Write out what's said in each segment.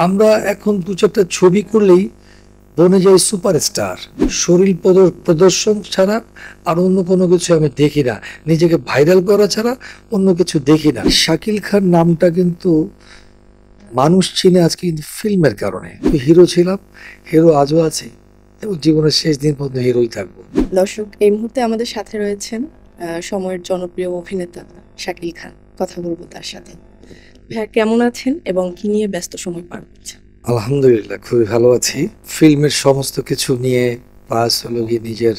আমরা এখন দু চারটা ছবি করলেই বনে যাই সুপারস্টার। শরীর প্রদর্শন ছাড়া আর অন্য কোনো কিছু আমি দেখি না, নিজেকে ভাইরাল করা ছাড়া অন্য কিছু দেখি না। শাকিল খান নামটা কিন্তু মানুষ চিনে আজকে কিন্তু ফিল্মের কারণে। হিরো ছিলাম, হিরো আজও আছি এবং জীবনের শেষ দিন পর্যন্ত হিরোই থাকবো। দর্শক, এই মুহূর্তে আমাদের সাথে রয়েছেন সময়ের জনপ্রিয় অভিনেতা শাকিল খান। কথা বলবো তার সাথে। ভাইয়া কেমন আছেন এবং কি নিয়ে ব্যস্ত সময় পার করছেন? আলহামদুলিল্লাহ, খুবই ভালো আছি। ফিল্মের সমস্ত কিছু নিয়ে প্লাস হলো গিয়ে নিজের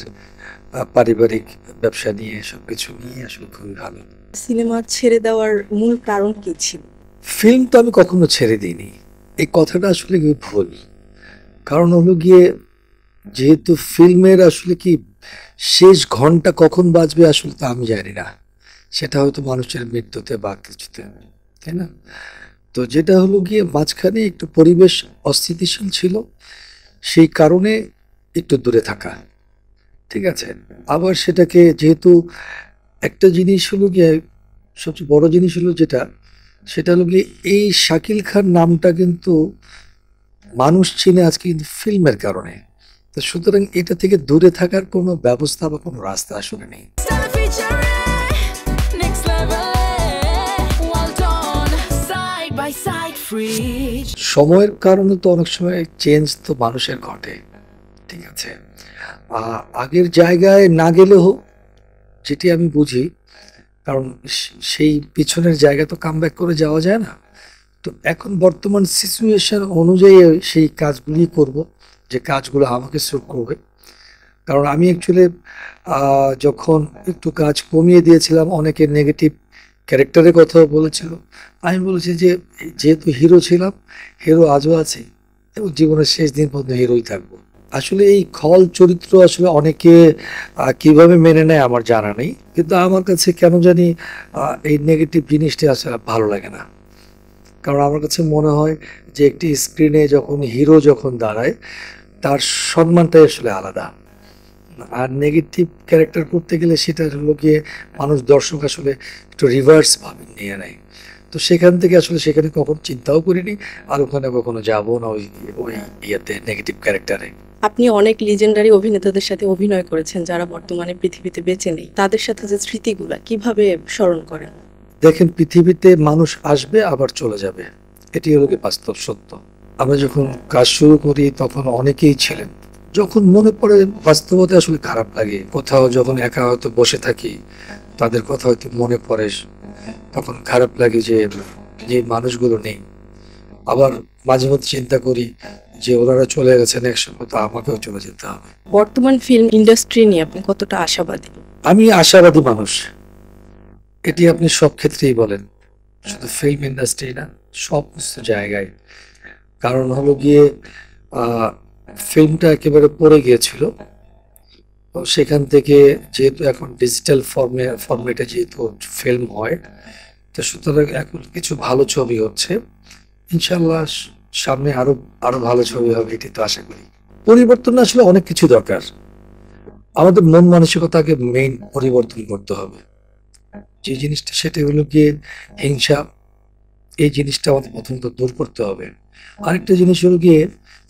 পারিবারিক ব্যবসা নিয়ে সবকিছু নিয়ে আসলে খুবই ভালো। সিনেমা ছেড়ে দেওয়ার মূল কারণ কি ছিল? ফিল্ম তো আমি কখনো ছেড়ে দিইনি, এই কথাটা আসলে কি ভুল। কারণ হলো গিয়ে যেহেতু ফিল্মের আসলে কি শেষ ঘন্টা কখন বাজবে আসলে তো আমি জানি না, সেটা হয়তো মানুষের মৃত্যুতে বা কিছুতে, তাই না? তো যেটা হলো গিয়ে মাঝখানে একটু পরিবেশ অস্থিতিশীল ছিল, সেই কারণে একটু দূরে থাকা, ঠিক আছে। আবার সেটাকে যেহেতু একটা জিনিস হলো গিয়ে, সবচেয়ে বড় জিনিস হলো যেটা, সেটা হলো গিয়ে এই শাকিল খান নামটা কিন্তু মানুষ চিনে আজকে কিন্তু ফিল্মের কারণে। তো সুতরাং এটা থেকে দূরে থাকার কোনো ব্যবস্থা বা কোনো রাস্তা আসলে নেই। সময়ের কারণে তো অনেক সময় চেঞ্জ তো মানুষের ঘটে, ঠিক আছে। আগের জায়গায় না গেলেও যেটি আমি বুঝি, কারণ সেই পিছনের জায়গা তো কামব্যাক করে যাওয়া যায় না। তো এখন বর্তমান সিচুয়েশন অনুযায়ী সেই কাজগুলি করব, যে কাজগুলো আমাকে স্যুট করবে। কারণ আমি অ্যাকচুয়ালি যখন একটু কাজ কমিয়ে দিয়েছিলাম, অনেকে নেগেটিভ ক্যারেক্টারের কথাও বলেছিল। আমি বলেছি যে যেহেতু হিরো ছিলাম, হিরো আজও আছি এবং জীবনের শেষ দিন পর্যন্ত হিরোই থাকবো। আসলে এই খল চরিত্র আসলে অনেকে কিভাবে মেনে নেয় আমার জানা নেই, কিন্তু আমার কাছে কেন জানি এই নেগেটিভ জিনিসটা আসলে ভালো লাগে না। কারণ আমার কাছে মনে হয় যে একটি স্ক্রিনে যখন হিরো যখন দাঁড়ায়, তার সম্মানটাই আসলে আলাদা। আর নেগেটিভ ক্যারেক্টার করতে গেলে সেটা হলো গিয়ে মানুষ, দর্শক আসলে একটু রিভার্স ভাবে নিয়ে নেয়। তো সেখান থেকে আসলে সেখানে কখনো চিন্তাও করিনি, আর ওখানে কখনো যাবো না ওই ওই ইয়েতে নেগেটিভ ক্যারেক্টারে। আপনি অনেক লিজেন্ডারি অভিনেতাদের সাথে অভিনয় করেছেন যারা বর্তমানে পৃথিবীতে বেঁচে নেই। তাদের সাথে যে স্মৃতিগুলা কিভাবে স্মরণ করেন? দেখেন, পৃথিবীতে মানুষ আসবে আবার চলে যাবে, এটি হলো কি বাস্তব সত্য। আমরা যখন কাজ শুরু করি তখন অনেকেই ছিলেন, যখন মনে পড়ে বাস্তবতা আসলে খারাপ লাগে। কোথাও যখন একা হয়তো বসে থাকি, তাদের কথা হয়তো মনে পড়ে, তখন খারাপ লাগে যে যে মানুষগুলো নেই। আবার মাঝে মধ্যে চিন্তা করি যে ওনারা চলে গেছেন, একসময় তো আমাকেও চলে যেতে হবে। বর্তমান ফিল্ম ইন্ডাস্ট্রি নিয়ে আপনি কতটা আশাবাদী? আমি আশাবাদী মানুষ, এটি আপনি সব ক্ষেত্রেই বলেন, শুধু ফিল্ম ইন্ডাস্ট্রি না, সব কিছু জায়গায়। কারণ হলো গিয়ে ফিল্মটা একেবারে পড়ে গিয়েছিল, তো সেখান থেকে যেহেতু এখন ডিজিটাল ফরম্যাটে যেহেতু ফিল্ম হয়, তো সুতরাং এখন কিছু ভালো ছবি হচ্ছে। ইনশাল্লাহ সামনে আরো আরো ভালো ছবি হবে, এটি তো আশা করি। পরিবর্তন আসলে অনেক কিছু দরকার, আমাদের মন মানসিকতাকে মেইন পরিবর্তন করতে হবে। যে জিনিসটা সেটা হলো গিয়ে হিংসা, এই জিনিসটা আমাদের প্রথমত দূর করতে হবে। আরেকটা জিনিস হলো গিয়ে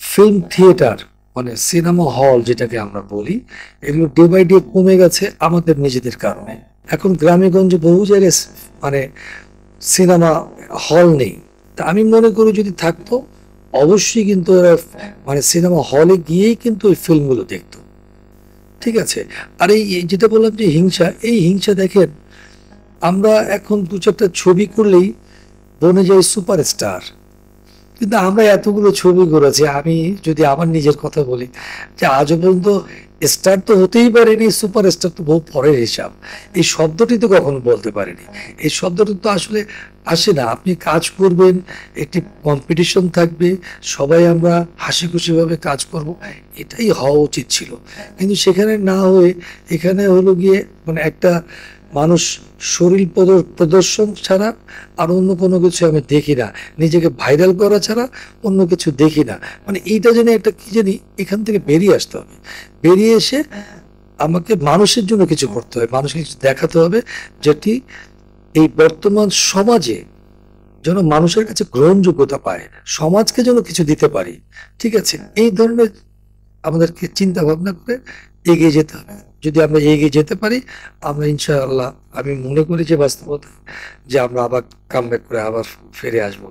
ফিল্ম থিয়েটার, মানে সিনেমা হল যেটাকে আমরা বলি, এগুলো ডে বাই ডে কমে গেছে আমাদের নিজেদের কারণে। এখন গ্রামে গঞ্জে বহু জায়গায় মানে সিনেমা হল নেই। তা আমি মনে করি যদি থাকতো, অবশ্যই কিন্তু এরা মানে সিনেমা হলে গিয়েই কিন্তু ওই ফিল্মগুলো দেখতো, ঠিক আছে। আর এই যেটা বললাম যে হিংসা, এই হিংসা দেখেন, আমরা এখন দু চারটা ছবি করলেই বনে যাই সুপারস্টার, কিন্তু আমরা এতগুলো ছবি করেছি। আমি যদি আমার নিজের কথা বলি, যে আজও পর্যন্ত স্টার তো হতেই পারেনি, সুপারস্টার তো বহু পরের হিসাব। এই শব্দটি তো কখনো বলতে পারিনি, এই শব্দটি তো আসলে আসে না। আপনি কাজ করবেন, একটি কম্পিটিশন থাকবে, সবাই আমরা হাসি খুশিভাবে কাজ করব, এটাই হওয়া উচিত ছিল। কিন্তু সেখানে না হয়ে এখানে হলো গিয়ে মানে একটা মানুষ শরীর প্রদর্শন ছাড়া আর অন্য কোনো কিছু আমি দেখি না, নিজেকে ভাইরাল করা ছাড়া অন্য কিছু দেখি না। মানে এইটা যেন একটা কি জানি, এখান থেকে বেরিয়ে আসতে হবে। বেরিয়ে এসে আমাকে মানুষের জন্য কিছু করতে হবে, মানুষকে কিছু দেখাতে হবে, যেটি এই বর্তমান সমাজে যেন মানুষের কাছে গ্রহণযোগ্যতা পায়, সমাজকে যেন কিছু দিতে পারি। ঠিক আছে, এই ধরনের আমাদেরকে চিন্তা ভাবনা করে এগিয়ে যেতে হবে। যদি আমরা এগিয়ে যেতে পারি, আমরা ইনশাআল্লাহ, আমি মনে করি যে বাস্তবতা, যে আমরা আবার কামব্যাক করে আবার ফিরে আসবো।